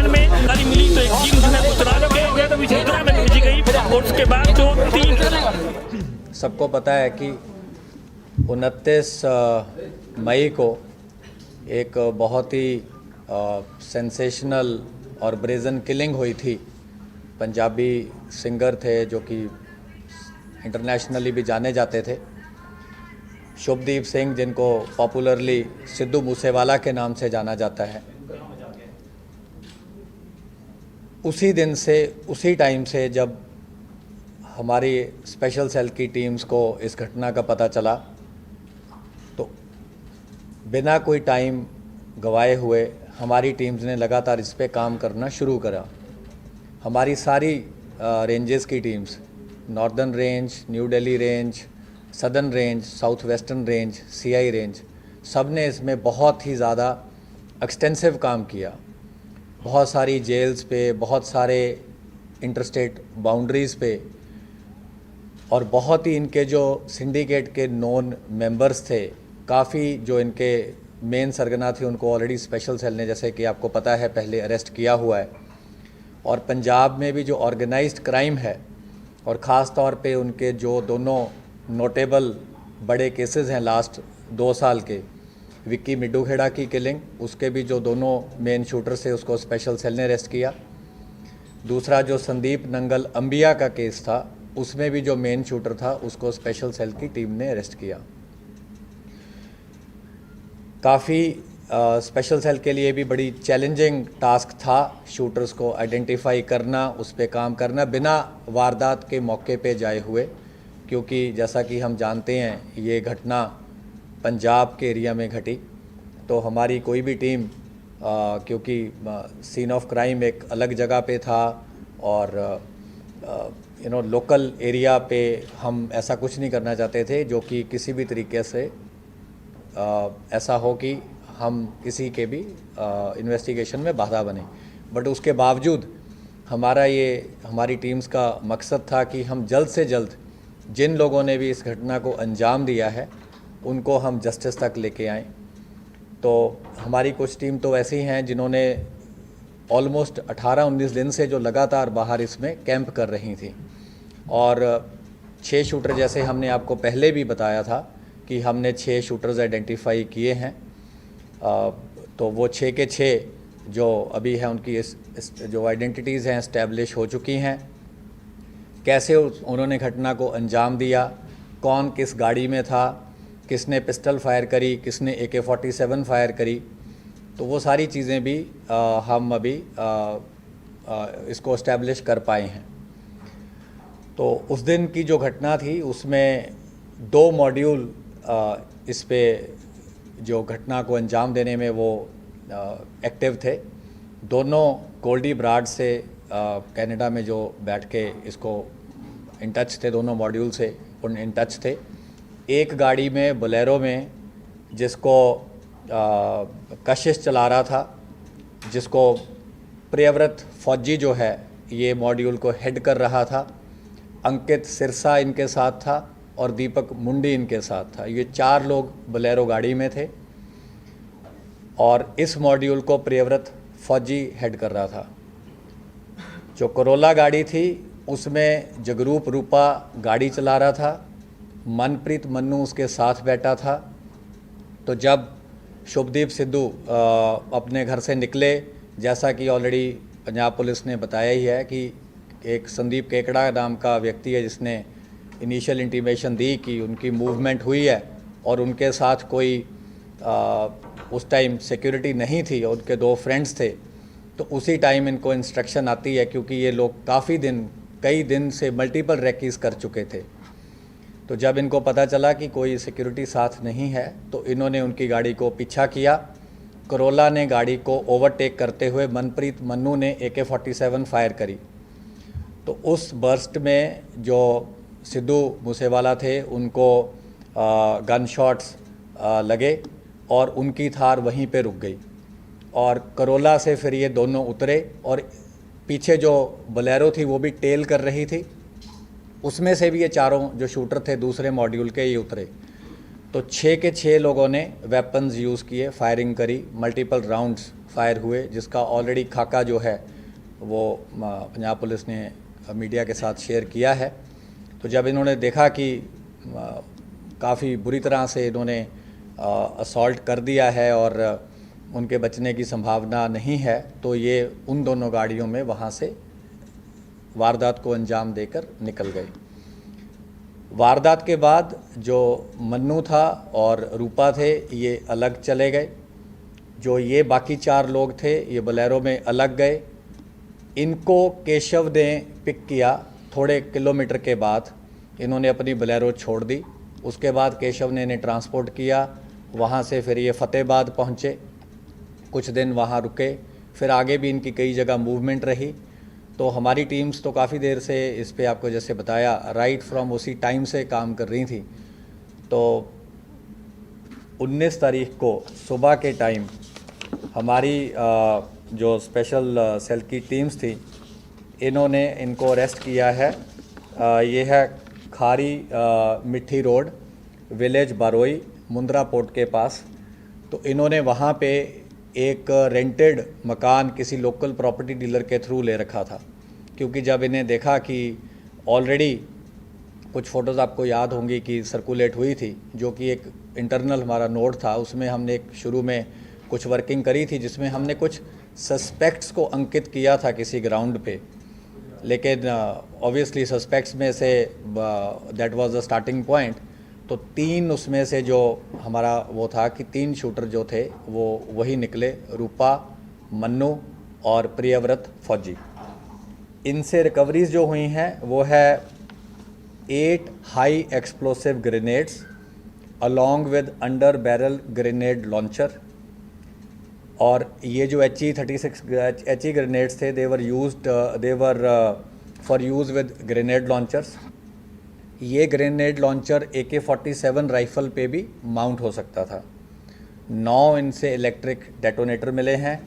मैदान में गाड़ी मिली तो एक टीम जो है वो चुनाव के मुद्रा में भेजी गई और उसके बाद जो 3 सबको पता है कि 29 मई को एक बहुत ही सेंसेशनल और ब्रेजन किलिंग हुई थी। पंजाबी सिंगर थे जो कि इंटरनेशनली भी जाने जाते थे, शुभदीप सिंह, जिनको पॉपुलरली सिद्धू मूसेवाला के नाम से जाना जाता है। उसी दिन से, उसी टाइम से जब हमारी स्पेशल सेल की टीम्स को इस घटना का पता चला तो बिना कोई टाइम गवाए हुए हमारी टीम्स ने लगातार इस पे काम करना शुरू करा। हमारी सारी रेंजेस की teams, northern range, new Delhi range, southern range, south western range, CI range, सब ने इसमें बहुत ही ज़्यादा एक्सटेंसिव काम किया। बहुत सारी जेल्स पे, बहुत सारे इंटरस्टेट बाउंड्रीज़ पे, और बहुत ही इनके जो सिंडिकेट के नॉन मेंबर्स थे, काफ़ी जो इनके मेन सरगना थे, उनको ऑलरेडी स्पेशल सेल ने, जैसे कि आपको पता है, पहले अरेस्ट किया हुआ है। और पंजाब में भी जो ऑर्गेनाइज्ड क्राइम है, और ख़ास तौर पे उनके जो दोनों नोटेबल बड़े केसेस हैं लास्ट 2 साल के, विक्की मिड्डू खेड़ा की किलिंग, उसके भी जो दोनों मेन शूटर थे उसको स्पेशल सेल ने अरेस्ट किया। दूसरा जो संदीप नंगल अंबिया का केस था, उसमें भी जो मेन शूटर था उसको स्पेशल सेल की टीम ने अरेस्ट किया। काफ़ी स्पेशल सेल के लिए भी बड़ी चैलेंजिंग टास्क था शूटर्स को आइडेंटिफाई करना, उस पर काम करना बिना वारदात के मौके पे जाए हुए, क्योंकि जैसा कि हम जानते हैं ये घटना पंजाब के एरिया में घटी। तो हमारी कोई भी टीम क्योंकि सीन ऑफ क्राइम एक अलग जगह पे था और लोकल एरिया पे हम ऐसा कुछ नहीं करना चाहते थे जो कि किसी भी तरीके से ऐसा हो कि हम किसी के भी इन्वेस्टिगेशन में बाधा बने। बट उसके बावजूद हमारी टीम्स का मकसद था कि हम जल्द से जल्द जिन लोगों ने भी इस घटना को अंजाम दिया है उनको हम जस्टिस तक लेके आएँ। तो हमारी कुछ टीम तो ऐसी हैं जिन्होंने ऑलमोस्ट 18-19 दिन से जो लगातार बाहर इसमें कैंप कर रही थी, और 6 शूटर, जैसे हमने आपको पहले भी बताया था कि हमने 6 शूटर्स आइडेंटिफाई किए हैं। तो वो 6 के 6 जो अभी हैं उनकी जो आइडेंटिटीज़ हैं इस्टेब्लिश हो चुकी हैं। कैसे उन्होंने घटना को अंजाम दिया, कौन किस गाड़ी में था, किसने पिस्टल फायर करी, किसने AK-47 फायर करी, तो वो सारी चीज़ें भी हम अभी इसको इस्टेब्लिश कर पाए हैं। तो उस दिन की जो घटना थी उसमें 2 मॉड्यूल इस पे जो घटना को अंजाम देने में वो एक्टिव थे। दोनों गोल्डी ब्राड से कनाडा में जो बैठ के इसको इन टच थे, दोनों मॉड्यूल से इन टच थे। एक गाड़ी में बोलेरो में जिसको कशिश चला रहा था, जिसको प्रियव्रत फौजी जो है ये मॉड्यूल को हेड कर रहा था, अंकित सिरसा इनके साथ था और दीपक मुंडी इनके साथ था। ये 4 लोग बोलेरो गाड़ी में थे और इस मॉड्यूल को प्रियव्रत फौजी हेड कर रहा था। जो करोला गाड़ी थी उसमें जगरूप रूपा गाड़ी चला रहा था, मनप्रीत मन्नू उसके साथ बैठा था। तो जब शुभदीप सिद्धू अपने घर से निकले, जैसा कि ऑलरेडी पंजाब पुलिस ने बताया ही है कि एक संदीप केकड़ा नाम का व्यक्ति है जिसने इनिशियल इंटीमेशन दी कि उनकी मूवमेंट हुई है और उनके साथ कोई उस टाइम सिक्योरिटी नहीं थी और उनके 2 फ्रेंड्स थे। तो उसी टाइम इनको इंस्ट्रक्शन आती है, क्योंकि ये लोग कई दिन से मल्टीपल रेकीज़ कर चुके थे। तो जब इनको पता चला कि कोई सिक्योरिटी साथ नहीं है तो इन्होंने उनकी गाड़ी को पीछा किया। करोला ने गाड़ी को ओवरटेक करते हुए मनप्रीत मन्नू ने AK-47 फायर करी। तो उस बर्स्ट में जो सिद्धू मूसेवाला थे उनको गन शॉट्स लगे और उनकी थार वहीं पे रुक गई। और करोला से फिर ये दोनों उतरे और पीछे जो बोलेरो थी वो भी टेल कर रही थी, उसमें से भी ये 4 जो शूटर थे दूसरे मॉड्यूल के ये उतरे। तो 6 के 6 लोगों ने वेपन्स यूज़ किए, फायरिंग करी, मल्टीपल राउंड्स फायर हुए, जिसका ऑलरेडी खाका जो है वो पंजाब पुलिस ने मीडिया के साथ शेयर किया है। तो जब इन्होंने देखा कि काफ़ी बुरी तरह से इन्होंने असॉल्ट कर दिया है और उनके बचने की संभावना नहीं है, तो ये उन दोनों गाड़ियों में वहाँ से वारदात को अंजाम देकर निकल गए। वारदात के बाद जो मन्नू था और रूपा थे ये अलग चले गए। जो ये बाकी 4 लोग थे ये बोलेरो में अलग गए। इनको केशव ने पिक किया। थोड़े किलोमीटर के बाद इन्होंने अपनी बोलेरो छोड़ दी। उसके बाद केशव ने इन्हें ट्रांसपोर्ट किया। वहाँ से फिर ये फतेहाबाद पहुँचे, कुछ दिन वहाँ रुके, फिर आगे भी इनकी कई जगह मूवमेंट रही। तो हमारी टीम्स तो काफ़ी देर से इस पे आपको जैसे बताया राइट फ्रॉम उसी टाइम से काम कर रही थी। तो 19 तारीख को सुबह के टाइम हमारी जो स्पेशल सेल की टीम्स थी इन्होंने इनको अरेस्ट किया है। ये है खारी मिट्टी रोड, विलेज बारोई, मुंद्रा पोर्ट के पास। तो इन्होंने वहाँ पे एक रेंटेड मकान किसी लोकल प्रॉपर्टी डीलर के थ्रू ले रखा था, क्योंकि जब इन्हें देखा कि ऑलरेडी कुछ फ़ोटोज़ आपको याद होंगी कि सर्कुलेट हुई थी, जो कि एक इंटरनल हमारा नोट था, उसमें हमने एक शुरू में कुछ वर्किंग करी थी जिसमें हमने कुछ सस्पेक्ट्स को अंकित किया था किसी ग्राउंड पे। लेकिन ऑब्वियसली सस्पेक्ट्स में say that was the starting point. तो 3 उसमें से जो हमारा वो था कि 3 शूटर जो थे वो वही निकले, रूपा, मन्नू और प्रियव्रत फौजी। इनसे रिकवरीज जो हुई हैं वो है 8 high explosive grenades along with under barrel grenade launcher. और ये जो HE ग्रेनेड्स थे they were for use with grenade launchers. ये ग्रेनेड लॉन्चर AK-47 राइफ़ल पे भी माउंट हो सकता था। 9 इनसे इलेक्ट्रिक डेटोनेटर मिले हैं।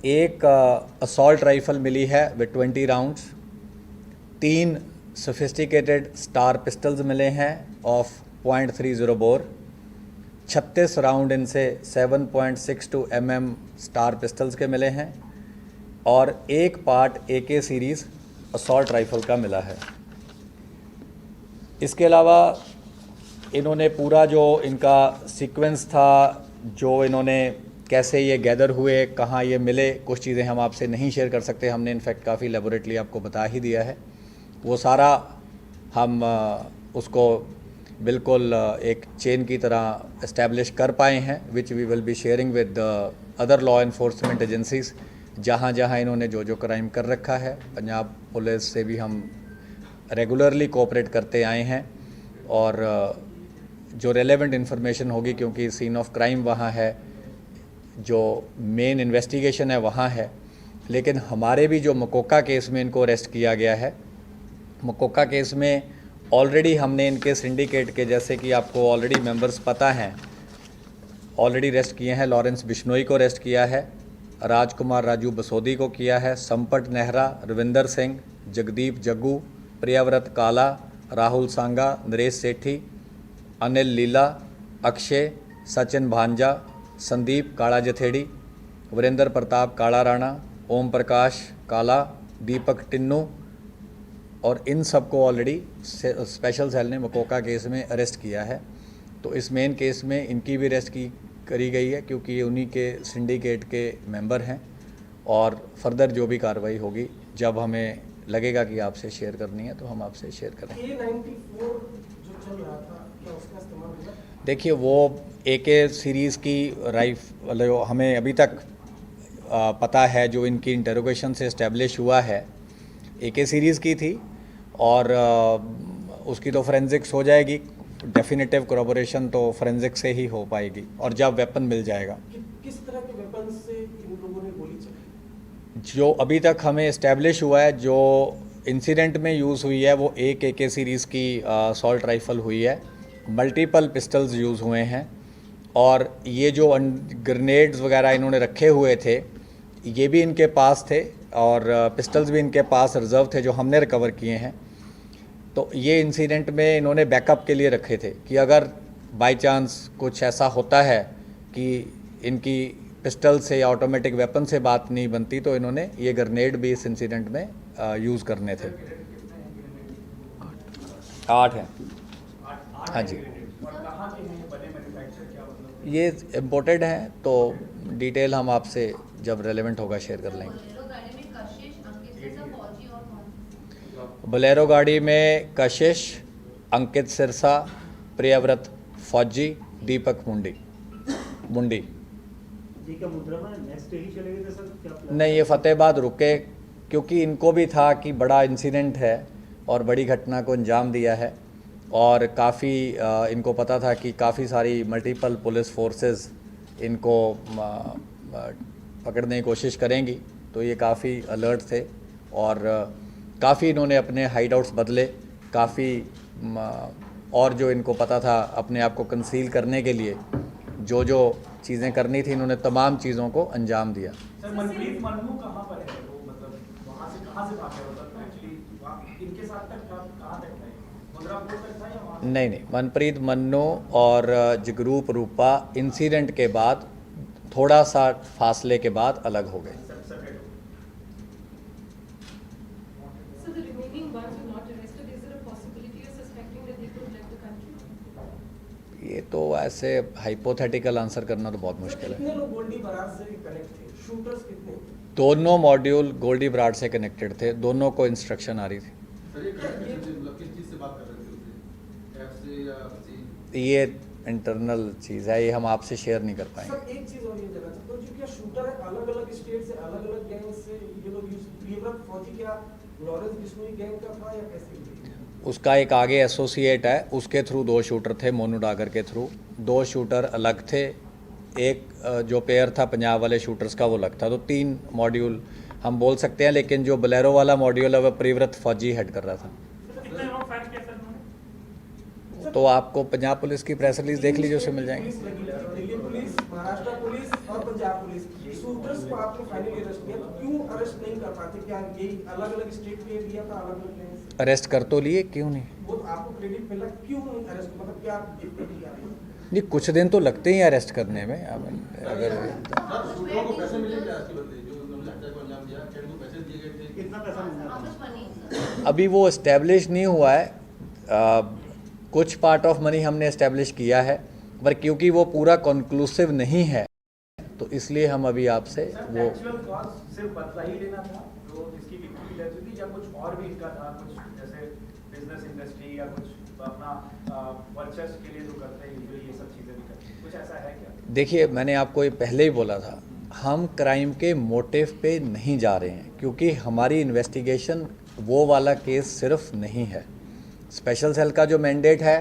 एक असॉल्ट राइफ़ल मिली है with 20 rounds. 3 sophisticated star pistols मिले हैं ऑफ .30 बोर। 36 राउंड इनसे 7.62 mm स्टार पिस्टल्स के मिले हैं और एक part AK series assault rifle का मिला है। इसके अलावा इन्होंने पूरा जो इनका सीक्वेंस था, जो इन्होंने कैसे ये गैदर हुए, कहाँ ये मिले, कुछ चीज़ें हम आपसे नहीं शेयर कर सकते। हमने इनफैक्ट काफ़ी एलेबोरेटली आपको बता ही दिया है। वो सारा हम उसको बिल्कुल एक चेन की तरह इस्टेब्लिश कर पाए हैं, which we will be sharing with other law enforcement agencies. जहाँ जहाँ इन्होंने जो जो क्राइम कर रखा है, पंजाब पुलिस से भी हम रेगुलरली कोऑपरेट करते आए हैं और जो रेलेवेंट इन्फॉर्मेशन होगी, क्योंकि सीन ऑफ क्राइम वहाँ है, जो मेन इन्वेस्टिगेशन है वहाँ है। लेकिन हमारे भी जो मकोका केस में इनको अरेस्ट किया गया है, मकोका केस में ऑलरेडी हमने इनके सिंडिकेट के, जैसे कि आपको ऑलरेडी मेंबर्स पता हैं, ऑलरेडी अरेस्ट किए हैं। लॉरेंस बिश्नोई को अरेस्ट किया है, राजकुमार राजू बसोदी को किया है, संपट नेहरा, रविंदर सिंह, जगदीप जग्गू, प्रियव्रत काला, राहुल सांगा, नरेश सेठी, अनिल लीला, अक्षय, सचिन भांजा, संदीप काला जथेड़ी, वीरेंद्र प्रताप काला राणा, ओम प्रकाश काला, दीपक टिन्नू, और इन सब को ऑलरेडी स्पेशल सेल ने मकोका केस में अरेस्ट किया है। तो इस मेन केस में इनकी भी अरेस्ट करी गई है, क्योंकि ये उन्हीं के सिंडिकेट के मेंबर हैं। और फर्दर जो भी कार्रवाई होगी, जब हमें लगेगा कि आपसे शेयर करनी है तो हम आपसे शेयर करेंगे। A94 जो चल रहा था, क्या उसका इस्तेमाल हुआ? देखिए, वो AK सीरीज़ की राइफल हमें अभी तक पता है, जो इनकी इंटरोगेशन से इस्टेब्लिश हुआ है, AK सीरीज़ की थी। और उसकी तो फोरेंसिक्स हो जाएगी, डेफिनेटिव corroboration तो फोरेंसिक से ही हो पाएगी, और जब वेपन मिल जाएगा। किस तरह के वेपन से इन लोगों ने गोली चलाई? जो अभी तक हमें इस्टेब्लिश हुआ है, जो इंसिडेंट में यूज़ हुई है, वो एक AK सीरीज़ की असॉल्ट राइफ़ल हुई है। मल्टीपल पिस्टल्स यूज़ हुए हैं, और ये जो ग्रेनेड्स वगैरह इन्होंने रखे हुए थे, ये भी इनके पास थे, और पिस्टल्स भी इनके पास रिज़र्व थे जो हमने रिकवर किए हैं। तो ये इंसिडेंट में इन्होंने बैकअप के लिए रखे थे कि अगर बाय चांस कुछ ऐसा होता है कि इनकी पिस्टल से या ऑटोमेटिक वेपन से बात नहीं बनती, तो इन्होंने ये ग्रेनेड भी इस इंसिडेंट में यूज़ करने थे। 8 हैं। हाँ जी, ये इम्पोर्टेड हैं, तो डिटेल हम आपसे जब रेलेवेंट होगा शेयर कर लेंगे। बोलेरो गाड़ी में कशिश, अंकित सिरसा, प्रियव्रत फौजी, दीपक मुंडी। नहीं, ये फतेहाबाद रुके क्योंकि इनको भी था कि बड़ा इंसिडेंट है और बड़ी घटना को अंजाम दिया है, और काफ़ी इनको पता था कि काफ़ी सारी मल्टीपल पुलिस फोर्सेस इनको पकड़ने की कोशिश करेंगी, तो ये काफ़ी अलर्ट थे और काफ़ी इन्होंने अपने हाइड आउट्स बदले, काफ़ी और जो इनको पता था अपने आप को कंसील करने के लिए जो जो चीज़ें करनी थी, इन्होंने तमाम चीज़ों को अंजाम दिया। सर, मनप्रीत मन्नू कहाँ पर है? वो मतलब वहाँ से कहाँ से भागे? मतलब एक्चुअली इनके साथ तक कहाँ तक है? मुद्रापुर तक था या वहाँ? नहीं, मनप्रीत मन्नू और जगरूप रूपा इंसिडेंट के बाद थोड़ा सा फासले के बाद अलग हो गए। So the remaining ones who are not arrested, is there a possibility you're suspecting that they could left the country? ये तो ऐसे हाइपोथेटिकल आंसर करना तो बहुत मुश्किल है। कितने लोग गोल्डी बराज से कनेक्ट थे? शूटर्स कितने थे? दोनों मॉड्यूल गोल्डी बराड़ से कनेक्टेड थे, दोनों को इंस्ट्रक्शन आ रही थी। ये इंटरनल चीज़ है, ये हम आपसे शेयर नहीं कर पाएंगे। सर, एक चीज और ये जानना चाहता हूँ, जो क्या शूटर है अलग-अलग स्टेट से, अलग-अलग गैंग से ये लोग यूज, प्रियव्रत फौजी क्या लॉरेंस बिश्नोई गैंग का था या कैसे? उसका एक आगे एसोसिएट है, उसके थ्रू 2 शूटर थे, मोनू डागर के थ्रू 2 शूटर अलग थे, एक जो पेयर था पंजाब वाले शूटर्स का वो अलग था, तो 3 मॉड्यूल हम बोल सकते हैं, लेकिन जो बोलेरो वाला मॉड्यूल है वह प्रियव्रत फौजी हेड कर रहा था। तो आपको पंजाब पुलिस की प्रेस रिलीज देख लीजिए, उससे मिल जाएंगे। दिल्ली पुलिस, महाराष्ट्र पुलिस और पंजाब पुलिस, शूटर्स को आपने फाइनली अरेस्ट किया, तो क्यों अरेस्ट नहीं कर पाते? क्या यही अलग-अलग स्टेट के लिया था, अलग-अलग प्लेस? अरेस्ट कर तो लिए, क्यों नहीं? वो तो आपको क्रेडिट मिला, क्यों नहीं अरेस्ट? मतलब क्या दिक्कत क्या है? जी, कुछ दिन तो लगते ही अरेस्ट करने में। अगर अभी वो इस्टेब्लिश नहीं हुआ है, कुछ पार्ट ऑफ मनी हमने इस्टेब्लिश किया है, पर क्योंकि वो पूरा कंक्लूसिव नहीं है, तो इसलिए हम अभी आपसे वो एक्चुअल कॉज सिर्फ बदला ही लेना था जो इसकी विक्टिम की डेथ हुई थी, या कुछ और भी इनका था, कुछ जैसे बिजनेस इंडस्ट्री या कुछ अपना वर्चस्व के लिए जो करते हैं यूजुअली, ये सब चीज़ें भी करते हैं, कुछ ऐसा है क्या? देखिए, मैंने आपको ये पहले ही बोला था, हम क्राइम के मोटिव पे नहीं जा रहे हैं, क्योंकि हमारी इन्वेस्टिगेशन वो वाला केस सिर्फ नहीं है। स्पेशल सेल का जो मैंडेट है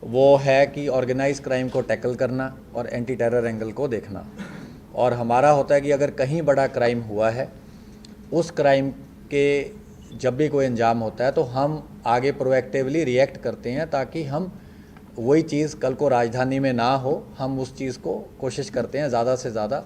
वो है कि ऑर्गेनाइज क्राइम को टैकल करना और एंटी टेरर एंगल को देखना, और हमारा होता है कि अगर कहीं बड़ा क्राइम हुआ है, उस क्राइम के जब भी कोई अंजाम होता है तो हम आगे प्रोएक्टिवली रिएक्ट करते हैं, ताकि हम वही चीज़ कल को राजधानी में ना हो, हम उस चीज़ को कोशिश करते हैं ज़्यादा से ज़्यादा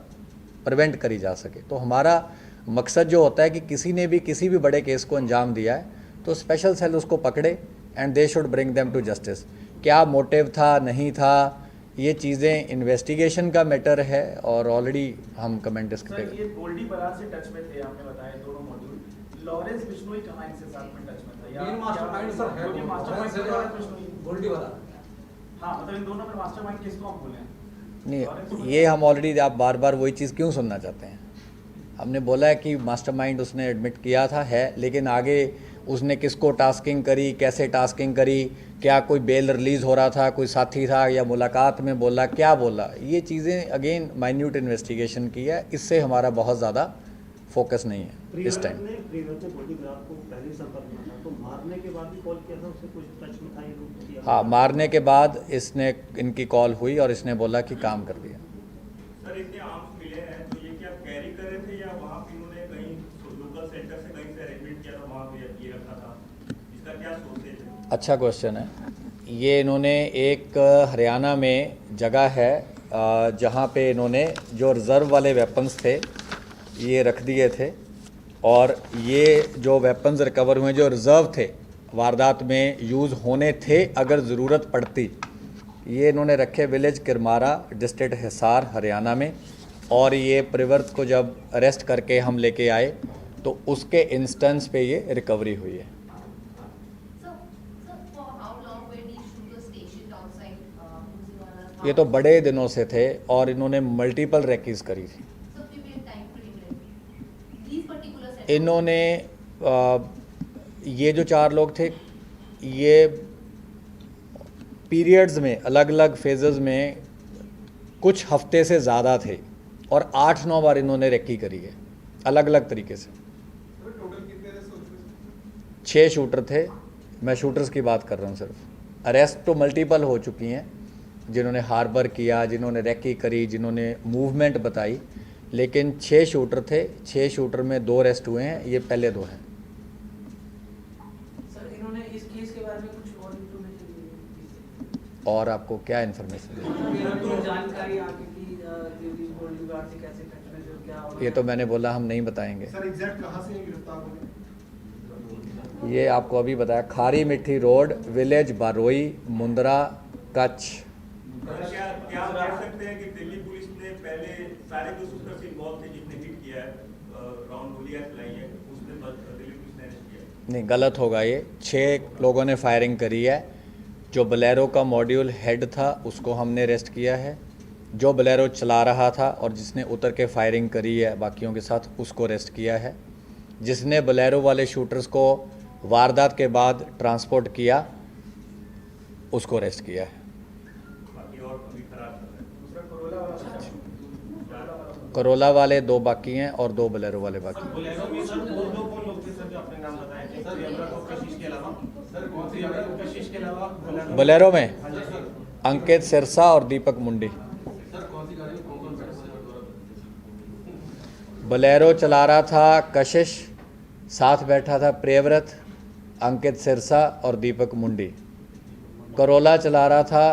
प्रिवेंट करी जा सके। तो हमारा मकसद जो होता है कि किसी ने भी किसी भी बड़े केस को अंजाम दिया है तो स्पेशल सेल उसको पकड़े and they should bring them to justice. क्या मोटिव था, नहीं था, ये चीज़ें इन्वेस्टिगेशन का मैटर है, और ऑलरेडी हम कमेंट इसके सर, ये गोल्डी बराज से टच में थे, आपने बताया दोनों मॉड्यूल। लॉरेंस बिश्नोई कहाँ इनसे साथ में टच में था? या मास्टरमाइंड सर है, ये मास्टरमाइंड लॉरेंस बिश्नोई, गोल्डी वाला। हाँ, मतलब इन दोनों में मास्टरमाइंड किसको हम बोले? नहीं, ये हम ऑलरेडी, आप बार बार वही चीज़ क्यों सुनना चाहते हैं? हमने बोला है कि मास्टरमाइंड उसने एडमिट किया था है, लेकिन आगे उसने किसको टास्किंग करी, कैसे टास्किंग करी, क्या कोई बेल रिलीज़ हो रहा था, कोई साथी था, या मुलाकात में बोला, क्या बोला, ये चीज़ें अगेन माइन्यूट इन्वेस्टिगेशन की है, इससे हमारा बहुत ज़्यादा फोकस नहीं है इस टाइम। हाँ, मारने के बाद इसने इनकी कॉल हुई और इसने बोला कि काम कर दिया। सर, इतने आर्म्स मिले हैं, तो ये क्या कैरी कर रहे थे या वहाँ पे इन्होंने कहीं लोकल सेंटर से कहीं से अरेंजमेंट किया था, वहाँ पे ये रखा था, इसका क्या सोर्सेज है? अच्छा क्वेश्चन है ये। इन्होंने एक हरियाणा में जगह है जहाँ पे इन्होंने जो रिज़र्व वाले वेपन्स थे ये रख दिए थे, और ये जो वेपन्स रिकवर हुए जो रिज़र्व थे, वारदात में यूज़ होने थे अगर ज़रूरत पड़ती, ये इन्होंने रखे विलेज किरमारा, डिस्ट्रिक्ट हिसार, हरियाणा में। और ये प्रिव्रत को जब अरेस्ट करके हम लेके आए तो उसके इंस्टेंस पे ये रिकवरी हुई है। ये तो बड़े दिनों से थे और इन्होंने मल्टीपल रेकीज करी थी। इन्होंने ये जो 4 लोग थे ये पीरियड्स में अलग अलग फेजेस में कुछ हफ्ते से ज़्यादा थे और 8-9 बार इन्होंने रेकी करी है अलग अलग तरीके से। 6 शूटर थे, मैं शूटर्स की बात कर रहा हूँ सिर्फ। अरेस्ट तो मल्टीपल हो चुकी हैं, जिन्होंने हार्बर किया, जिन्होंने रेकी करी, जिन्होंने मूवमेंट बताई, लेकिन 6 शूटर थे। 6 शूटर में 2 अरेस्ट हुए हैं, ये पहले 2 हैं। सर इन्होंने इस केस के बारे में कुछ और इन्फॉर्मेशन दी? और आपको क्या इन्फॉर्मेशन दी? जानकारी आगे की होल्डिंग गार्ड से कैसे टच में जो क्या ये तो मैंने बोला हम नहीं बताएंगे। सर एग्जैक्ट कहाँ से गिरफ्तार हुए? ये आपको अभी बताया, खारी मिट्टी रोड, विलेज बारोई, मुंद्रा, कच्छ। क्या आप कह सकते हैं कि दिल्ली पुलिस ने पहले सारे जो शूटर्स इन्वॉल्व थे जिसने हिट किया है, राउंड गोलियां चलाई है, उसमें दिल्ली पुलिस ने अरेस्ट किया? नहीं, गलत होगा ये। 6 लोगों ने फायरिंग करी है। जो बोलेरो का मॉड्यूल हेड था उसको हमने अरेस्ट किया है। जो बोलेरो चला रहा था और जिसने उतर के फायरिंग करी है बाकियों के साथ, उसको अरेस्ट किया है। जिसने बोलेरो वाले शूटर्स को वारदात के बाद ट्रांसपोर्ट किया उसको अरेस्ट किया है। करोला वाले 2 बाकी हैं और 2 बोलेरो वाले बाकी हैं। बोलेरो में सर दो कौन लोग थे सर जो आपने नाम बताए थे? प्रियव्रत और कशिश के अलावा सर कौन सी कशिश के अलावा बोलेरो में अंकित सिरसा और दीपक मुंडी। सर कौन सी गाड़ी में कौन बोलेरो चला रहा था कशिश, साथ बैठा था प्रियव्रत, अंकित सिरसा और दीपक मुंडी। करोला चला रहा था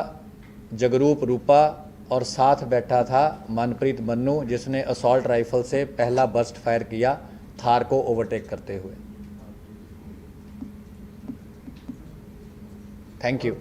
जगरूप रूपा और साथ बैठा था मनप्रीत मन्नू, जिसने असॉल्ट राइफल से पहला बर्स्ट फायर किया थार को ओवरटेक करते हुए। Thank you.